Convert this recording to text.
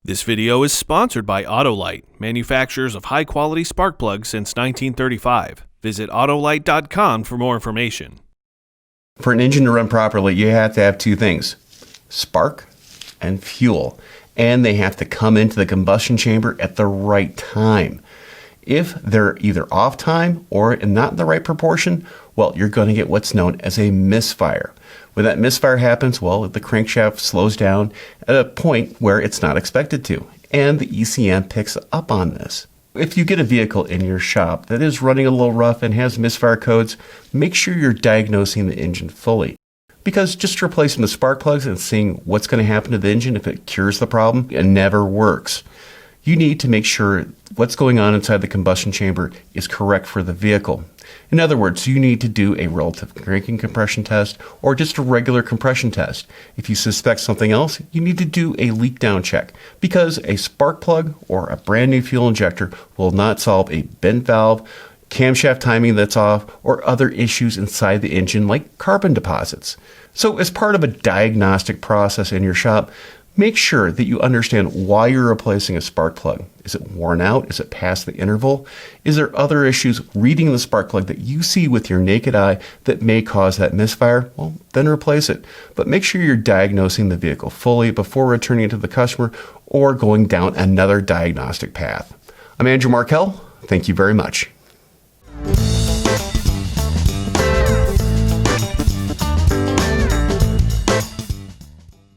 This video is sponsored by Autolite, manufacturers of high-quality spark plugs since 1935. Visit Autolite.com for more information. For an engine to run properly, you have to have two things: spark and fuel. And they have to come into the combustion chamber at the right time. If they're either off time or not in the right proportion, well, you're going to get what's known as a misfire. When that misfire happens, well, the crankshaft slows down at a point where it's not expected to, and the ECM picks up on this. If you get a vehicle in your shop that is running a little rough and has misfire codes, make sure you're diagnosing the engine fully. Because just replacing the spark plugs and seeing what's going to happen to the engine if it cures the problem, it never works. You need to make sure what's going on inside the combustion chamber is correct for the vehicle. In other words, you need to do a relative cranking compression test or just a regular compression test. If you suspect something else, you need to do a leak down check, because a spark plug or a brand new fuel injector will not solve a bent valve, camshaft timing that's off, or other issues inside the engine like carbon deposits. So as part of a diagnostic process in your shop, make sure that you understand why you're replacing a spark plug. Is it worn out? Is it past the interval? Is there other issues reading the spark plug that you see with your naked eye that may cause that misfire? Well, then replace it. But make sure you're diagnosing the vehicle fully before returning it to the customer or going down another diagnostic path. I'm Andrew Markell. Thank you very much.